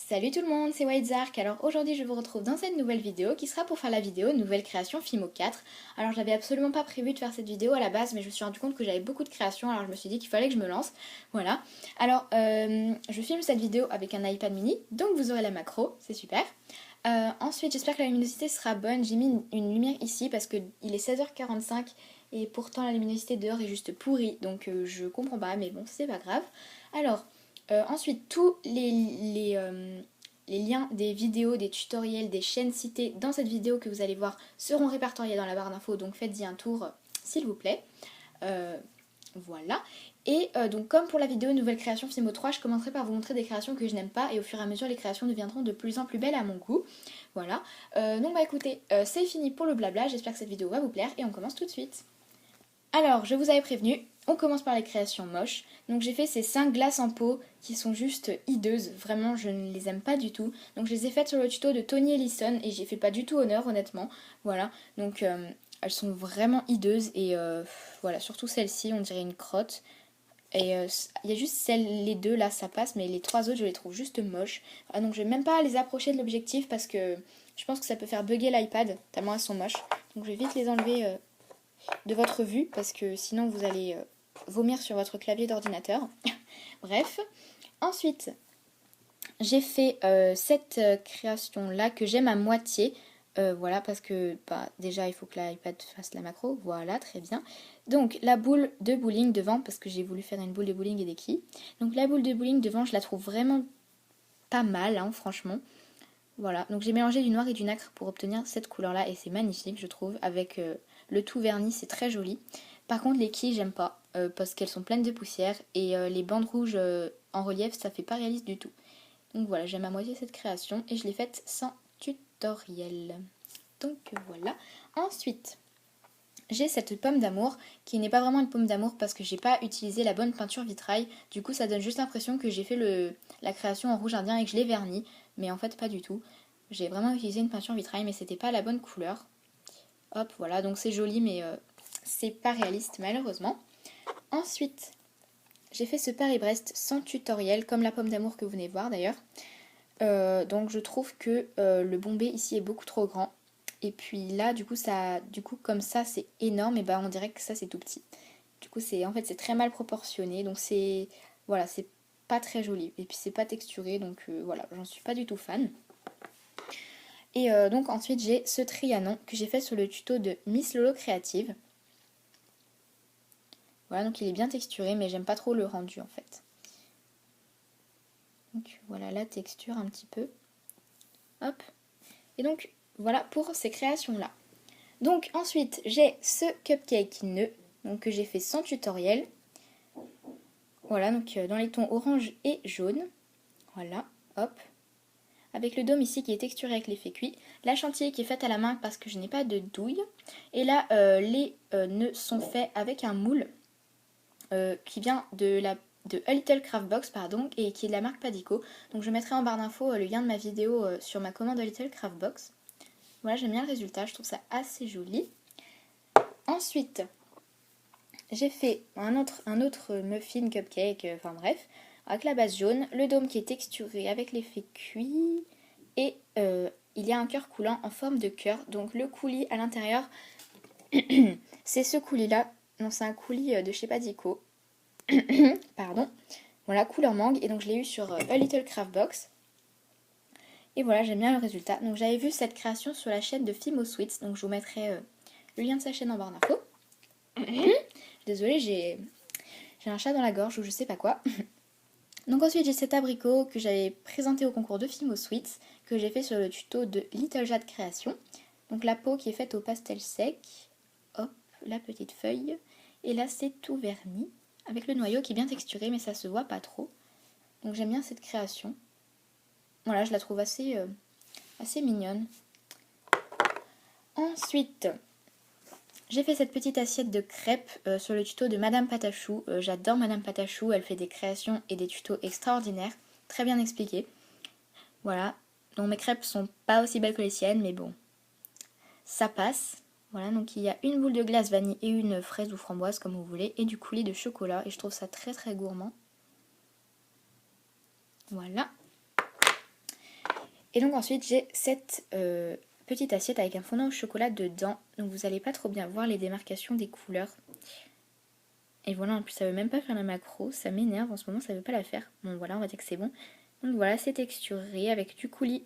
Salut tout le monde, c'est Whitezark. Alors aujourd'hui je vous retrouve dans cette nouvelle vidéo qui sera pour faire la vidéo nouvelle création Fimo 4. Alors j'avais absolument pas prévu de faire cette vidéo à la base, mais je me suis rendu compte que j'avais beaucoup de créations, alors je me suis dit qu'il fallait que je me lance. Voilà. Alors je filme cette vidéo avec un iPad mini, donc vous aurez la macro, c'est super. Ensuite j'espère que la luminosité sera bonne. J'ai mis une lumière ici parce qu'il est 16h45 et pourtant la luminosité dehors est juste pourrie, donc je comprends pas, mais bon c'est pas grave. Alors ensuite, tous les liens des vidéos, des tutoriels, des chaînes citées dans cette vidéo que vous allez voir seront répertoriés dans la barre d'infos, donc faites-y un tour s'il vous plaît. Euh, voilà. Et donc comme pour la vidéo Nouvelle création Fimo 3, je commencerai par vous montrer des créations que je n'aime pas et au fur et à mesure les créations deviendront de plus en plus belles à mon goût. Voilà. Donc bah écoutez, c'est fini pour le blabla, j'espère que cette vidéo va vous plaire et on commence tout de suite. Alors, je vous avais prévenu, on commence par les créations moches. Donc j'ai fait ces 5 glaces en pot qui sont juste hideuses, vraiment je ne les aime pas du tout. Donc je les ai faites sur le tuto de Tony Ellison et j'ai fait pas du tout honneur honnêtement. Voilà, donc elles sont vraiment hideuses et voilà, surtout celle-ci, on dirait une crotte. Et il y a juste les deux là, ça passe, mais les trois autres je les trouve juste moches. Ah, donc je vais même pas les approcher de l'objectif parce que je pense que ça peut faire bugger l'iPad, tellement elles sont moches. Donc je vais vite les enlever de votre vue parce que sinon vous allez vomir sur votre clavier d'ordinateur. Bref, ensuite j'ai fait cette création là que j'aime à moitié. Voilà, parce que bah, déjà il faut que l'iPad fasse la macro, voilà, très bien. Donc la boule de bowling devant, parce que j'ai voulu faire une boule de bowling et des quilles. Donc la boule de bowling devant, je la trouve vraiment pas mal, hein, franchement. Voilà, donc j'ai mélangé du noir et du nacre pour obtenir cette couleur-là et c'est magnifique, je trouve. Avec le tout verni, c'est très joli. Par contre, les quilles, j'aime pas parce qu'elles sont pleines de poussière et les bandes rouges en relief, ça fait pas réaliste du tout. Donc voilà, j'aime à moitié cette création et je l'ai faite sans tutoriel. Donc voilà. Ensuite, j'ai cette pomme d'amour qui n'est pas vraiment une pomme d'amour parce que j'ai pas utilisé la bonne peinture vitrail. Du coup, ça donne juste l'impression que j'ai fait la création en rouge indien et que je l'ai verni. Mais en fait, pas du tout. J'ai vraiment utilisé une peinture vitrail, mais c'était pas la bonne couleur. Hop, voilà, donc c'est joli, mais c'est pas réaliste malheureusement. Ensuite, j'ai fait ce Paris-Brest sans tutoriel, comme la pomme d'amour que vous venez de voir d'ailleurs. Donc je trouve que le bombé ici est beaucoup trop grand. Et puis là, du coup comme ça c'est énorme, et bah on dirait que ça c'est tout petit. Du coup en fait c'est très mal proportionné, donc voilà, c'est pas très joli. Et puis c'est pas texturé, donc voilà, j'en suis pas du tout fan. Et donc ensuite j'ai ce Trianon que j'ai fait sur le tuto de Miss Lolo Créative. Voilà, donc il est bien texturé, mais j'aime pas trop le rendu en fait. Donc voilà la texture un petit peu. Hop. Et donc voilà pour ces créations là. Donc ensuite j'ai ce cupcake nœud donc, que j'ai fait sans tutoriel. Voilà, donc dans les tons orange et jaune. Voilà, hop. Avec le dôme ici qui est texturé avec l'effet cuit. La chantilly qui est faite à la main parce que je n'ai pas de douille. Et là, les nœuds sont faits avec un moule qui vient de A Little Craft Box, pardon, et qui est de la marque Padico. Donc je mettrai en barre d'infos le lien de ma vidéo sur ma commande A Little Craft Box. Voilà, j'aime bien le résultat, je trouve ça assez joli. Ensuite, j'ai fait un autre muffin cupcake, enfin bref, avec la base jaune, le dôme qui est texturé avec l'effet cuit, et il y a un cœur coulant en forme de cœur. Donc le coulis à l'intérieur, c'est ce coulis-là. Non, c'est un coulis de chez Padico. Pardon. Voilà, couleur mangue, et donc je l'ai eu sur A Little Craft Box. Et voilà, j'aime bien le résultat. Donc j'avais vu cette création sur la chaîne de Fimo Sweets, donc je vous mettrai le lien de sa chaîne en barre d'infos. Désolée, j'ai un chat dans la gorge ou je sais pas quoi. Donc ensuite j'ai cet abricot que j'avais présenté au concours de Fimo Sweets, que j'ai fait sur le tuto de Little Jade Création. Donc la peau qui est faite au pastel sec. Hop, la petite feuille. Et là c'est tout verni, avec le noyau qui est bien texturé mais ça se voit pas trop. Donc j'aime bien cette création. Voilà, je la trouve assez mignonne. Ensuite, j'ai fait cette petite assiette de crêpes sur le tuto de Madame Patachou. J'adore Madame Patachou, elle fait des créations et des tutos extraordinaires, très bien expliqués. Voilà, donc mes crêpes sont pas aussi belles que les siennes, mais bon, ça passe. Voilà, donc il y a une boule de glace vanille et une fraise ou framboise comme vous voulez, et du coulis de chocolat, et je trouve ça très très gourmand. Voilà. Et donc ensuite j'ai cette petite assiette avec un fondant au chocolat dedans. Donc vous n'allez pas trop bien voir les démarcations des couleurs. Et voilà, en plus ça veut même pas faire la macro, ça m'énerve en ce moment, ça veut pas la faire. Bon voilà, on va dire que c'est bon. Donc voilà, c'est texturé avec du coulis,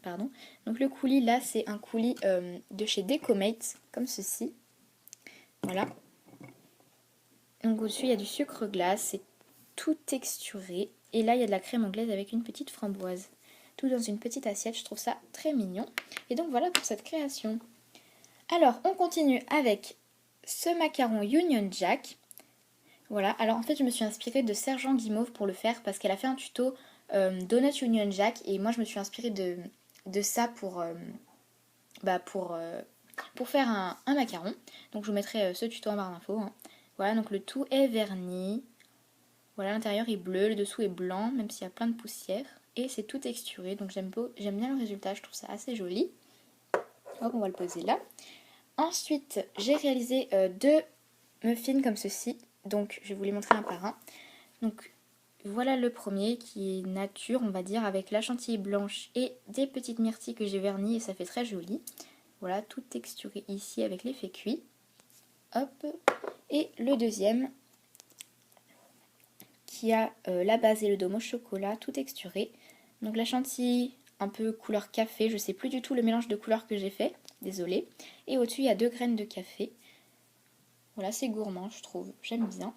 pardon. Donc le coulis là, c'est un coulis de chez Decomate, comme ceci. Voilà. Donc au-dessus, il y a du sucre glace, c'est tout texturé. Et là, il y a de la crème anglaise avec une petite framboise. Tout dans une petite assiette, je trouve ça très mignon. Et donc voilà pour cette création. Alors, on continue avec ce macaron Union Jack. Voilà, alors en fait, je me suis inspirée de Sergent Guimauve pour le faire parce qu'elle a fait un tuto Donut Union Jack. Et moi, je me suis inspirée de ça pour faire un macaron. Donc je vous mettrai ce tuto en barre d'infos. Hein. Voilà, donc le tout est verni. Voilà, l'intérieur est bleu, le dessous est blanc, même s'il y a plein de poussière. Et c'est tout texturé, donc j'aime bien le résultat, je trouve ça assez joli. Hop, on va le poser là. Ensuite, j'ai réalisé deux muffins comme ceci. Donc je vais vous les montrer un par un. Donc voilà le premier qui est nature, on va dire, avec la chantilly blanche et des petites myrtilles que j'ai vernies et ça fait très joli. Voilà, tout texturé ici avec l'effet cuit. Hop. Et le deuxième qui a la base et le dôme au chocolat, tout texturé. Donc la chantilly un peu couleur café, je sais plus du tout le mélange de couleurs que j'ai fait, désolée. Et au-dessus il y a 2 graines de café. Voilà, c'est gourmand je trouve, j'aime bien.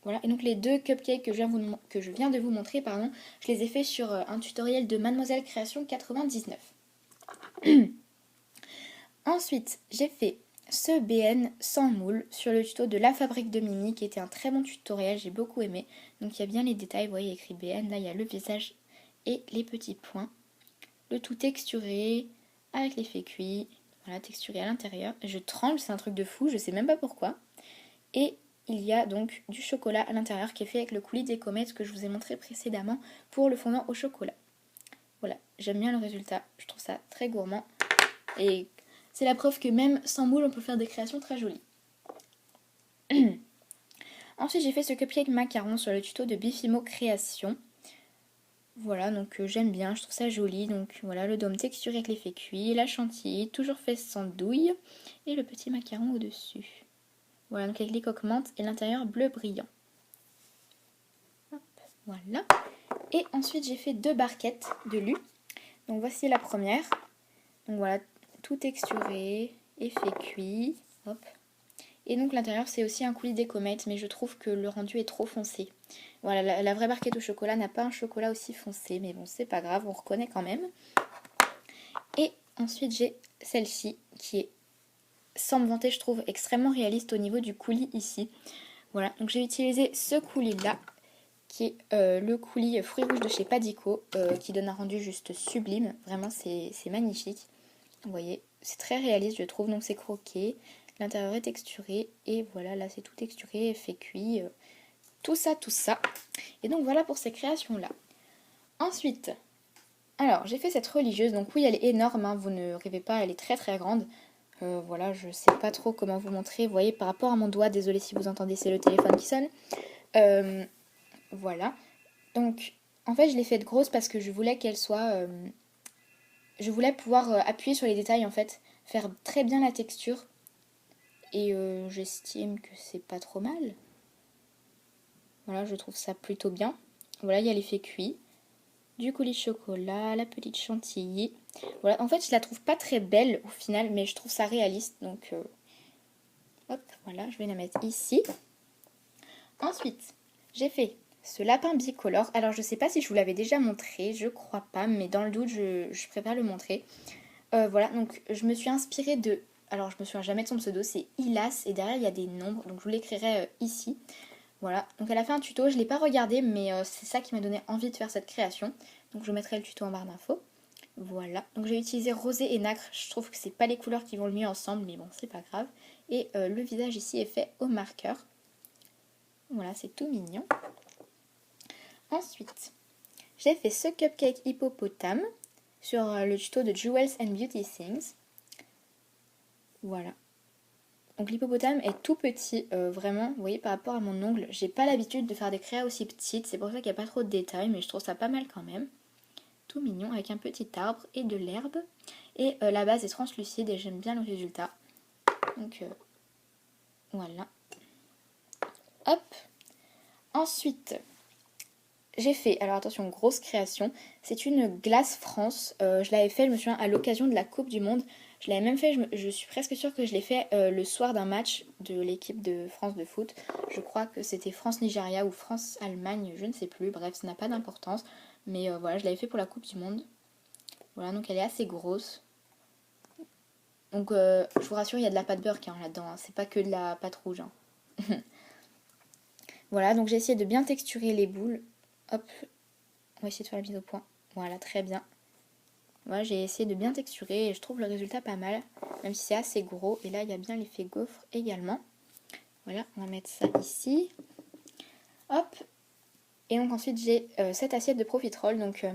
Voilà, et donc les deux cupcakes que je viens de vous montrer, pardon, je les ai fait sur un tutoriel de Mademoiselle Création 99. Ensuite, j'ai fait ce BN sans moule sur le tuto de La Fabrique de Mimi qui était un très bon tutoriel, j'ai beaucoup aimé. Donc il y a bien les détails, vous voyez écrit BN, là il y a le visage et les petits points. Le tout texturé avec l'effet cuit, voilà texturé à l'intérieur. Je tremble, c'est un truc de fou, je sais même pas pourquoi. Et il y a donc du chocolat à l'intérieur qui est fait avec le coulis des comètes que je vous ai montré précédemment pour le fondant au chocolat. Voilà, j'aime bien le résultat, je trouve ça très gourmand. Et c'est la preuve que même sans moule, on peut faire des créations très jolies. Ensuite, j'ai fait ce cupcake macaron sur le tuto de Bifimo Création. Voilà, donc j'aime bien, je trouve ça joli. Donc voilà, le dôme texturé avec l'effet cuit, la chantilly, toujours fait sans douille, et le petit macaron au-dessus. Voilà, donc avec les coques menthe et l'intérieur bleu brillant. Hop, voilà. Et ensuite, j'ai fait 2 barquettes de lu. Donc voici la première. Donc voilà, tout texturé, effet cuit. Hop. Et donc l'intérieur c'est aussi un coulis des comètes, mais je trouve que le rendu est trop foncé. Voilà, la vraie barquette au chocolat n'a pas un chocolat aussi foncé, mais bon c'est pas grave, on reconnaît quand même. Et ensuite j'ai celle-ci qui est, sans me vanter je trouve, extrêmement réaliste au niveau du coulis ici. Voilà, donc j'ai utilisé ce coulis là, qui est le coulis fruits rouges de chez Padico, qui donne un rendu juste sublime, vraiment c'est magnifique. Vous voyez, c'est très réaliste je trouve, donc c'est croqué. L'intérieur est texturé et voilà, là c'est tout texturé, fait cuit, tout ça, tout ça. Et donc voilà pour ces créations-là. Ensuite, alors j'ai fait cette religieuse, donc oui elle est énorme, hein, vous ne rêvez pas, elle est très très grande. Voilà, je sais pas trop comment vous montrer, vous voyez par rapport à mon doigt, désolé si vous entendez, c'est le téléphone qui sonne. Voilà, donc en fait je l'ai faite grosse parce que je voulais qu'elle soit... je voulais pouvoir appuyer sur les détails en fait, faire très bien la texture. Et j'estime que c'est pas trop mal. Voilà, je trouve ça plutôt bien. Voilà, il y a l'effet cuit, du coulis de chocolat, la petite chantilly. Voilà, en fait, je la trouve pas très belle au final, mais je trouve ça réaliste. Donc, hop, voilà, je vais la mettre ici. Ensuite, j'ai fait ce lapin bicolore. Alors, je sais pas si je vous l'avais déjà montré, je crois pas, mais dans le doute, je préfère le montrer. Voilà, donc je me suis inspirée de... Alors, je me souviens jamais de son pseudo, c'est Ilas, et derrière, il y a des nombres, donc je vous l'écrirai ici. Voilà, donc elle a fait un tuto, je ne l'ai pas regardé, mais c'est ça qui m'a donné envie de faire cette création. Donc je vous mettrai le tuto en barre d'infos. Voilà, donc j'ai utilisé rosé et nacre, je trouve que c'est pas les couleurs qui vont le mieux ensemble, mais bon, c'est pas grave. Et le visage ici est fait au marqueur. Voilà, c'est tout mignon. Ensuite, j'ai fait ce cupcake hippopotame sur le tuto de Jewels and Beauty Things. Voilà. Donc l'hippopotame est tout petit, vraiment, vous voyez par rapport à mon ongle, j'ai pas l'habitude de faire des créas aussi petites, c'est pour ça qu'il n'y a pas trop de détails, mais je trouve ça pas mal quand même. tout mignon avec un petit arbre et de l'herbe. Et la base est translucide et j'aime bien le résultat. Donc voilà. Hop. Ensuite, j'ai fait, alors attention, grosse création, c'est une glace France. Je l'avais fait, je me souviens, à l'occasion de la Coupe du Monde. Je l'avais même fait, je suis presque sûre que je l'ai fait le soir d'un match de l'équipe de France de foot. Je crois que c'était France-Nigeria ou France-Allemagne, je ne sais plus, bref, ça n'a pas d'importance. Mais voilà, je l'avais fait pour la Coupe du Monde. Voilà, donc elle est assez grosse. Donc je vous rassure, il y a de la pâte beurre hein, là-dedans, hein. C'est pas que de la pâte rouge. Hein. Voilà, donc j'ai essayé de bien texturer les boules. Hop, on va essayer de faire la mise au point. Voilà, très bien. Voilà, j'ai essayé de bien texturer et je trouve le résultat pas mal, même si c'est assez gros. Et là, il y a bien l'effet gaufre également. Voilà, on va mettre ça ici. Hop. Et donc ensuite, j'ai cette assiette de profiterole. Donc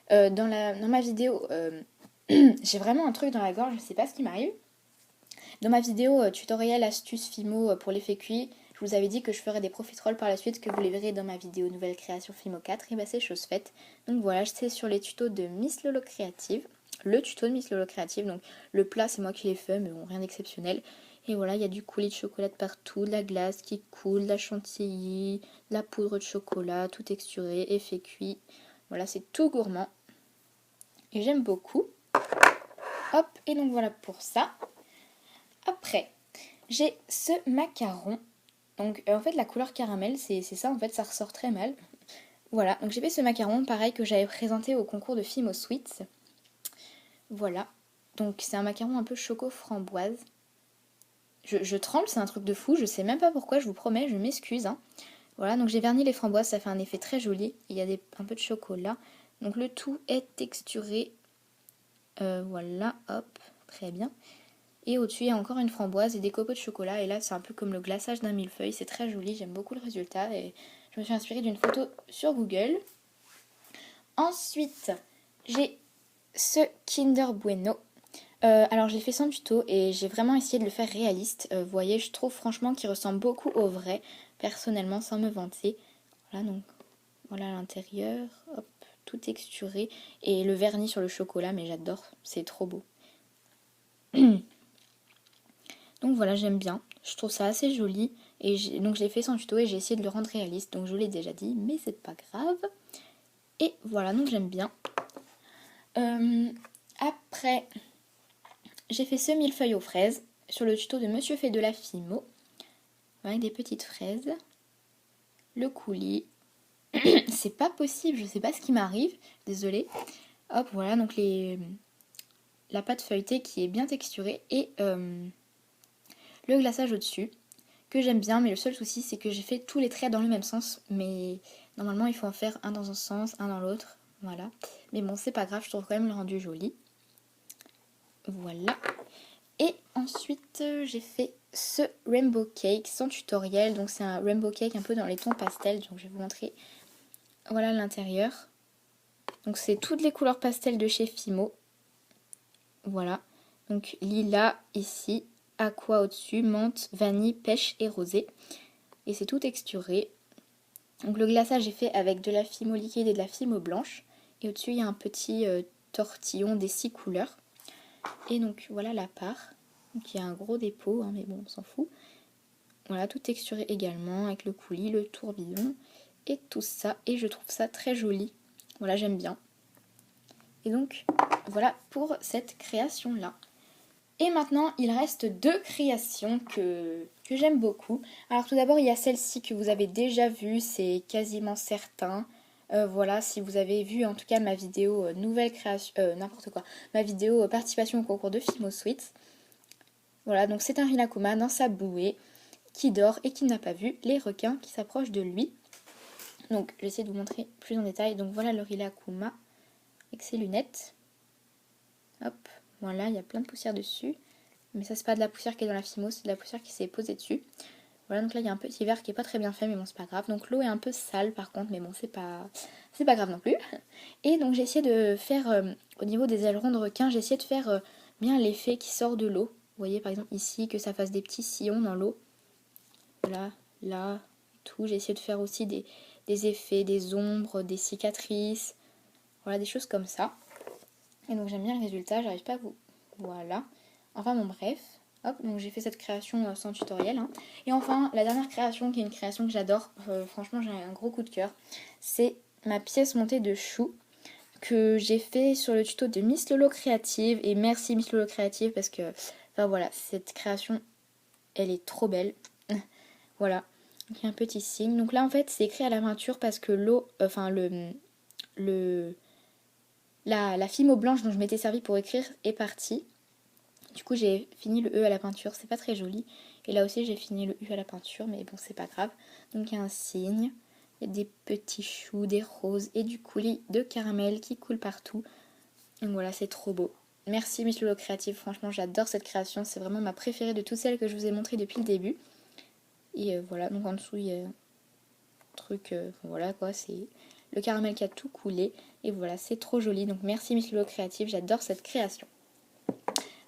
dans ma vidéo, j'ai vraiment un truc dans la gorge, je sais pas ce qui m'arrive. Dans ma vidéo tutoriel astuce Fimo pour l'effet cuit, je vous avais dit que je ferais des profiteroles par la suite, que vous les verrez dans ma vidéo nouvelle création Fimo 4, et bah c'est chose faite. Donc voilà, c'est sur les tutos de Miss Lolo Créative, le tuto de Miss Lolo Créative, donc le plat c'est moi qui l'ai fait, mais bon, rien d'exceptionnel. Et voilà, il y a du coulis de chocolat partout, de la glace qui coule, de la chantilly, de la poudre de chocolat, tout texturé, effet cuit. Voilà, c'est tout gourmand. Et j'aime beaucoup. Hop, et donc voilà pour ça. Après, j'ai ce macaron. Donc en fait la couleur caramel, c'est ça en fait, ça ressort très mal. Voilà, donc j'ai fait ce macaron, pareil que j'avais présenté au concours de Fimo Sweets. Voilà, donc c'est un macaron un peu choco-framboise. Je tremble, c'est un truc de fou, je sais même pas pourquoi, je vous promets, je m'excuse. Hein. Voilà, donc j'ai verni les framboises, ça fait un effet très joli. Il y a un peu de chocolat. Donc le tout est texturé. Voilà, hop, très bien. Et au-dessus, il y a encore une framboise et des copeaux de chocolat. Et là, c'est un peu comme le glaçage d'un millefeuille. C'est très joli, j'aime beaucoup le résultat. Et je me suis inspirée d'une photo sur Google. Ensuite, j'ai ce Kinder Bueno. Alors, j'ai fait sans tuto et j'ai vraiment essayé de le faire réaliste. Vous voyez, je trouve franchement qu'il ressemble beaucoup au vrai, personnellement, sans me vanter. Voilà, donc, voilà l'intérieur. Hop, tout texturé. Et le vernis sur le chocolat, mais j'adore, c'est trop beau. Donc voilà, j'aime bien. Je trouve ça assez joli. Et donc je l'ai fait sans tuto et j'ai essayé de le rendre réaliste. Donc je l'ai déjà dit, mais c'est pas grave. Et voilà, donc j'aime bien. Après, j'ai fait ce millefeuille aux fraises sur le tuto de Monsieur fait de la Fimo. Avec des petites fraises. Le coulis. C'est pas possible, je sais pas ce qui m'arrive. Désolée. Hop, voilà, donc la pâte feuilletée qui est bien texturée. Et le glaçage au-dessus. Que j'aime bien, mais le seul souci c'est que j'ai fait tous les traits dans le même sens, mais normalement il faut en faire un dans un sens, un dans l'autre, voilà. Mais bon, c'est pas grave, je trouve quand même le rendu joli. Voilà. Et ensuite j'ai fait ce rainbow cake sans tutoriel, donc c'est un rainbow cake un peu dans les tons pastels, donc je vais vous montrer. Voilà l'intérieur. Donc c'est toutes les couleurs pastel de chez Fimo. Voilà. Donc lilas ici, aqua au-dessus, menthe, vanille, pêche et rosé. Et c'est tout texturé. Donc le glaçage est fait avec de la Fimo liquide et de la Fimo blanche. Et au-dessus, il y a un petit tortillon des 6 couleurs. Et donc voilà la part. Donc il y a un gros dépôt, hein, mais bon, on s'en fout. Voilà, tout texturé également avec le coulis, le tourbillon et tout ça. Et je trouve ça très joli. Voilà, j'aime bien. Et donc voilà pour cette création-là. Et maintenant, il reste 2 créations que j'aime beaucoup. Alors tout d'abord, il y a celle-ci que vous avez déjà vue, c'est quasiment certain. Voilà, si vous avez vu en tout cas ma vidéo nouvelle création, n'importe quoi, ma vidéo participation au concours de Fimo Sweets. Voilà, donc c'est un Rinakuma dans sa bouée qui dort et qui n'a pas vu les requins qui s'approchent de lui. Donc j'essaie de vous montrer plus en détail. Donc voilà le Rinakuma avec ses lunettes. Hop. Voilà, il y a plein de poussière dessus. Mais ça, c'est pas de la poussière qui est dans la Fimo, c'est de la poussière qui s'est posée dessus. Voilà, donc là, il y a un petit verre qui est pas très bien fait, mais bon, c'est pas grave. Donc l'eau est un peu sale, par contre, mais bon, c'est pas grave non plus. Et donc, j'ai essayé de faire, au niveau des ailerons de requin, j'ai essayé de faire bien l'effet qui sort de l'eau. Vous voyez, par exemple, ici, que ça fasse des petits sillons dans l'eau. Voilà, là, tout. J'ai essayé de faire aussi des effets, des ombres, des cicatrices. Voilà, des choses comme ça. Et donc j'aime bien le résultat, j'arrive pas à vous... Voilà. Enfin bon bref. Hop, donc j'ai fait cette création sans tutoriel. Hein. Et enfin, la dernière création, qui est une création que j'adore, franchement j'ai un gros coup de cœur, c'est ma pièce montée de choux que j'ai fait sur le tuto de Miss Lolo Créative. Et merci Miss Lolo Créative parce que, enfin voilà, cette création, elle est trop belle. Voilà, donc il y a un petit signe. Donc là en fait c'est écrit à la peinture parce que l'eau, enfin la fimo blanche dont je m'étais servi pour écrire est partie. Du coup j'ai fini le E à la peinture, c'est pas très joli. Et là aussi j'ai fini le U à la peinture, mais bon c'est pas grave. Donc il y a un signe, il y a des petits choux, des roses et du coulis de caramel qui coule partout. Donc voilà, c'est trop beau. Merci Miss Lolo Créative, franchement j'adore cette création, c'est vraiment ma préférée de toutes celles que je vous ai montrées depuis le début. Et voilà, donc en dessous il y a un truc, voilà quoi, c'est le caramel qui a tout coulé. Et voilà, c'est trop joli, donc merci Miss Lolo Créative, j'adore cette création.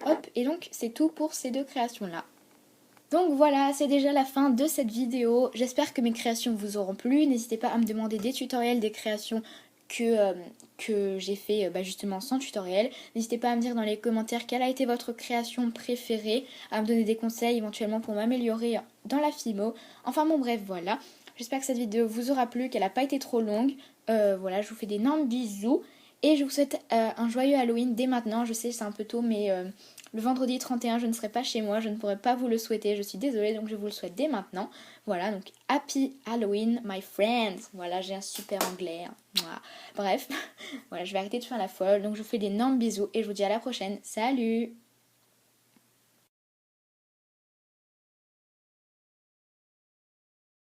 Hop, et donc c'est tout pour ces deux créations là. Donc voilà, c'est déjà la fin de cette vidéo. J'espère que mes créations vous auront plu. N'hésitez pas à me demander des tutoriels, des créations que j'ai fait justement sans tutoriel. N'hésitez pas à me dire dans les commentaires quelle a été votre création préférée, à me donner des conseils éventuellement pour m'améliorer dans la Fimo. Enfin bon bref, voilà. J'espère que cette vidéo vous aura plu, qu'elle n'a pas été trop longue. Voilà, je vous fais d'énormes bisous. Et je vous souhaite un joyeux Halloween dès maintenant. Je sais c'est un peu tôt mais le vendredi 31 je ne serai pas chez moi. Je ne pourrai pas vous le souhaiter. Je suis désolée donc je vous le souhaite dès maintenant. Voilà donc Happy Halloween my friends. Voilà j'ai un super anglais. Hein. Voilà. Bref, voilà je vais arrêter de faire la folle. Donc je vous fais d'énormes bisous et je vous dis à la prochaine. Salut!